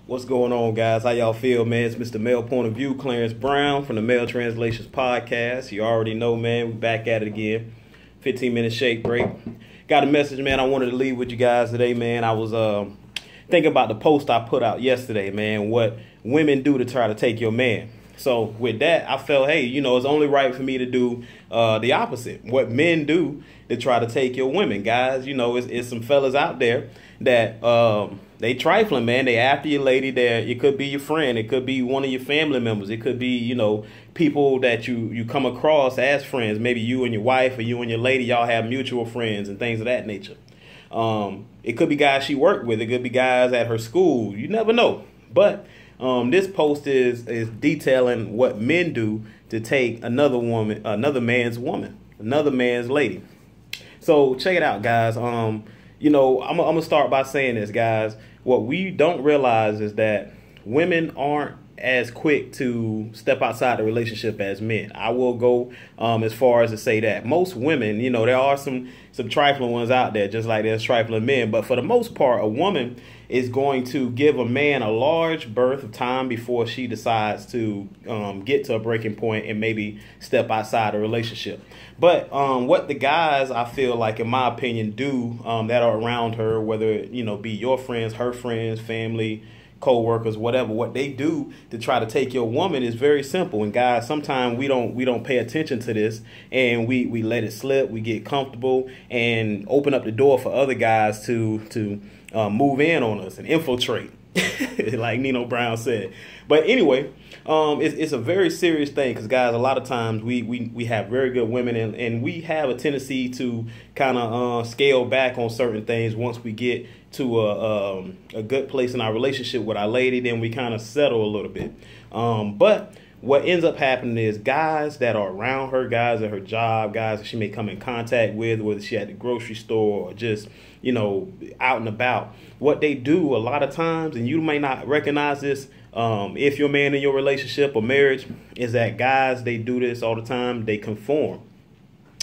What's going on, guys? How y'all feel, man? It's Mr. Male Point of View, Clarence Brown from the Male Translations Podcast. You already know, man. We back at it again. 15-minute shake break. Got a message, man, I wanted to leave with you guys today, man. I was thinking about the post I put out yesterday, man, what women do to try to take your man. So with that, I felt, hey, it's only right for me to do the opposite. What men do to try to take your women, guys. It's some fellas out there that they trifling, man. They after your lady. It could be your friend. It could be one of your family members. It could be, people that you come across as friends. Maybe you and your wife or you and your lady, y'all have mutual friends and things of that nature. It could be guys she worked with. It could be guys at her school. You never know. But this post is detailing what men do to take another man's woman, another man's lady. So check it out, guys. I'm gonna start by saying this, guys. What we don't realize is that women aren't as quick to step outside the relationship as men. I will go as far as to say that most women, there are some trifling ones out there, just like there's trifling men. But for the most part, a woman is going to give a man a large berth of time before she decides to get to a breaking point and maybe step outside a relationship. But what the guys, I feel like, in my opinion, do that are around her, whether it be your friends, her friends, family, co-workers, whatever, what they do to try to take your woman is very simple. And guys, sometimes we don't pay attention to this, and we let it slip. We get comfortable and open up the door for other guys to move in on us and infiltrate, like Nino Brown said. But anyway, it's a very serious thing, because guys, a lot of times we have very good women, and we have a tendency to kind of scale back on certain things. Once we get to a good place in our relationship with our lady, then we kind of settle a little bit. But what ends up happening is guys that are around her, guys at her job, guys that she may come in contact with, whether she at the grocery store or just, out and about, what they do a lot of times, and you may not recognize this if you're a man in your relationship or marriage, is that guys, they do this all the time. They conform.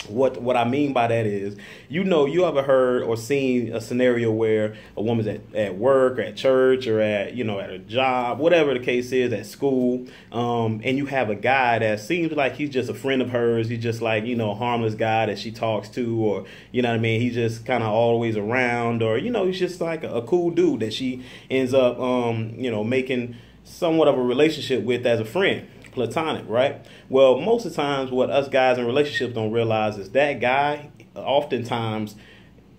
What I mean by that is, you ever heard or seen a scenario where a woman's at work or at church or at a job, whatever the case is, at school, and you have a guy that seems like he's just a friend of hers. He's just like, a harmless guy that she talks to, or, he's just kind of always around, or, he's just like a cool dude that she ends up, making somewhat of a relationship with as a friend. Platonic, right? Well, most of the times what us guys in relationships don't realize is that guy oftentimes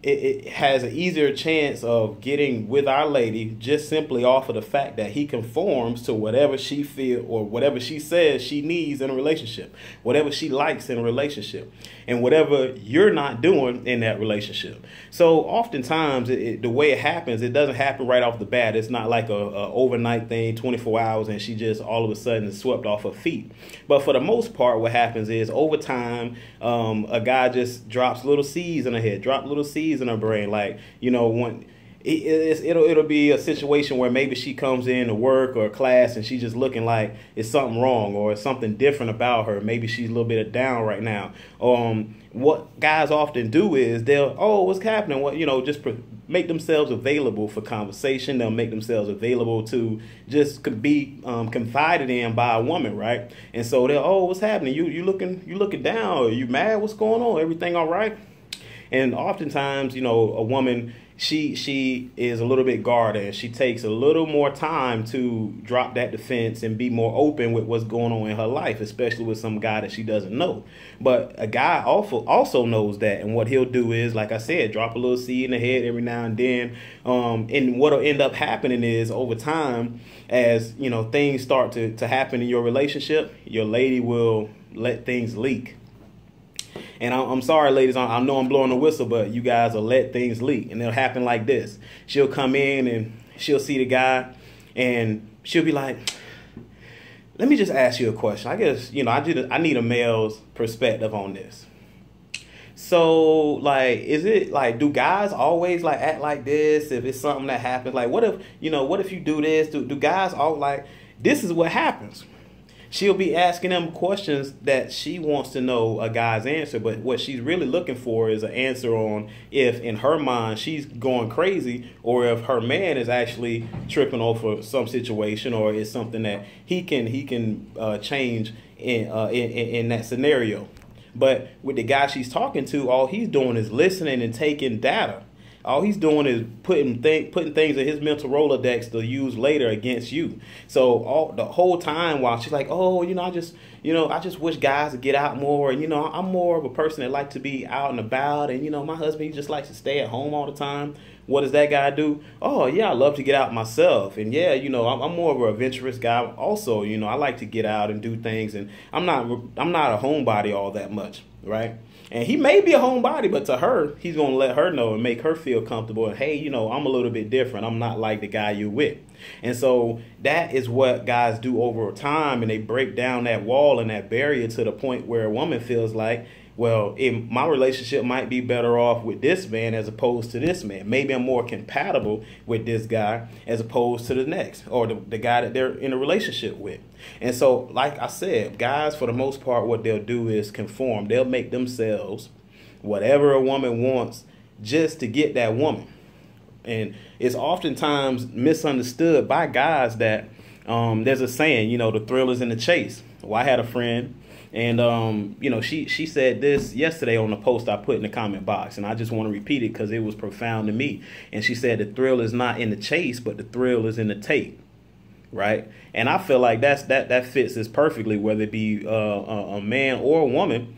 it has an easier chance of getting with our lady just simply off of the fact that he conforms to whatever she feels or whatever she says she needs in a relationship, whatever she likes in a relationship, and whatever you're not doing in that relationship. So oftentimes the way it happens, it doesn't happen right off the bat. It's not like a overnight thing, 24 hours, and she just all of a sudden is swept off her feet. But for the most part, what happens is over time, a guy just drops little seeds in her head, drop little seeds in her brain, like when it'll be a situation where maybe she comes in to work or class and she's just looking like it's something wrong or it's something different about her. Maybe she's a little bit down right now. What guys often do is they'll, what's happening? What just make themselves available for conversation. They'll make themselves available to just be confided in by a woman, right? And so they'll, what's happening? You looking down? Are you mad? What's going on? Everything all right? And oftentimes, a woman, she is a little bit guarded. She takes a little more time to drop that defense and be more open with what's going on in her life, especially with some guy that she doesn't know. But a guy also knows that, and what he'll do is, like I said, drop a little seed in the head every now and then. And what'll end up happening is, over time, as things start to happen in your relationship, your lady will let things leak. And I'm sorry, ladies, I know I'm blowing the whistle, but you guys will let things leak. And it'll happen like this. She'll come in and she'll see the guy and she'll be like, let me just ask you a question. I guess, I need a male's perspective on this. So, is it do guys always act like this if it's something that happens? What if you do this? Do guys all this is what happens? she'll be asking them questions that she wants to know a guy's answer, but what she's really looking for is an answer on if in her mind she's going crazy, or if her man is actually tripping over some situation, or is something that he can change in that scenario. But with the guy she's talking to, all he's doing is listening and taking data. All he's doing is putting things in his mental Rolodex to use later against you. So the whole time while she's like, oh, I just wish guys would get out more. And, I'm more of a person that likes to be out and about. And, my husband, he just likes to stay at home all the time. What does that guy do? Oh, yeah, I love to get out myself. And, yeah, I'm more of an adventurous guy. Also, I like to get out and do things. And I'm not a homebody all that much, right? And he may be a homebody, but to her, he's going to let her know and make her feel comfortable. And, hey, I'm a little bit different. I'm not like the guy you're with. And so that is what guys do over time. And they break down that wall and that barrier to the point where a woman feels like, well, my relationship might be better off with this man as opposed to this man. Maybe I'm more compatible with this guy as opposed to the next, or the guy that they're in a relationship with. And so, like I said, guys, for the most part, what they'll do is conform. They'll make themselves whatever a woman wants just to get that woman. And it's oftentimes misunderstood by guys that there's a saying, the thrill is in the chase. Well, I had a friend, and, she said this yesterday on the post I put in the comment box, and I just want to repeat it because it was profound to me. And she said the thrill is not in the chase, but the thrill is in the take, right? And I feel like that fits this perfectly, whether it be a man or a woman.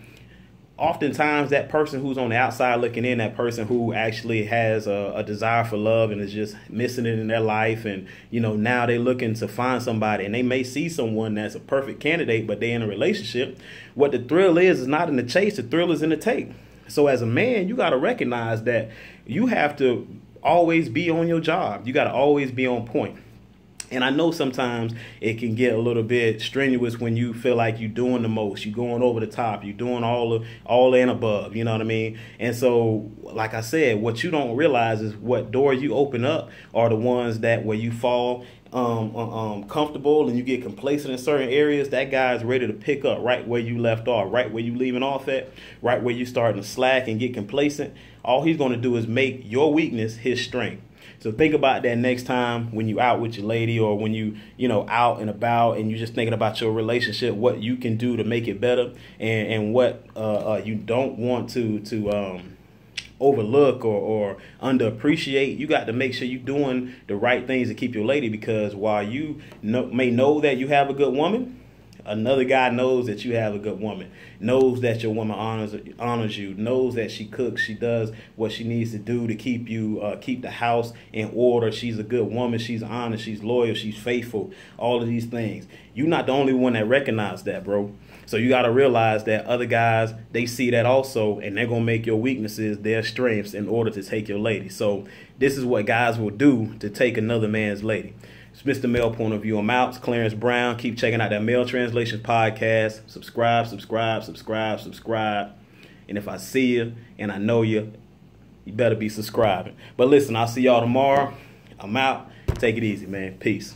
Oftentimes, that person who's on the outside looking in, that person who actually has a desire for love and is just missing it in their life, and now they're looking to find somebody, and they may see someone that's a perfect candidate, but they're in a relationship. What the thrill is not in the chase. The thrill is in the take. So as a man, you got to recognize that you have to always be on your job. You got to always be on point. And I know sometimes it can get a little bit strenuous when you feel like you're doing the most, you're going over the top, you're doing all and above, you know what I mean? And so, like I said, what you don't realize is what doors you open up are the ones that where you fall comfortable and you get complacent in certain areas. That guy's ready to pick up right where you left off, right where you leaving off at, right where you starting to slack and get complacent. All he's going to do is make your weakness his strength. So think about that next time when you out with your lady, or when you out and about and you're just thinking about your relationship, what you can do to make it better, and what you don't want to overlook or underappreciate. You got to make sure you're doing the right things to keep your lady, because while you may know that you have a good woman, another guy knows that you have a good woman, knows that your woman honors you, knows that she cooks, she does what she needs to do to keep the house in order. She's a good woman, she's honest, she's loyal, she's faithful, all of these things. You're not the only one that recognizes that, bro. So you got to realize that other guys, they see that also, and they're going to make your weaknesses their strengths in order to take your lady. So this is what guys will do to take another man's lady. It's Mr. Male Point of View. I'm out. It's Clarence Brown. Keep checking out that Male Translations podcast. Subscribe. And if I see you and I know you, you better be subscribing. But listen, I'll see y'all tomorrow. I'm out. Take it easy, man. Peace.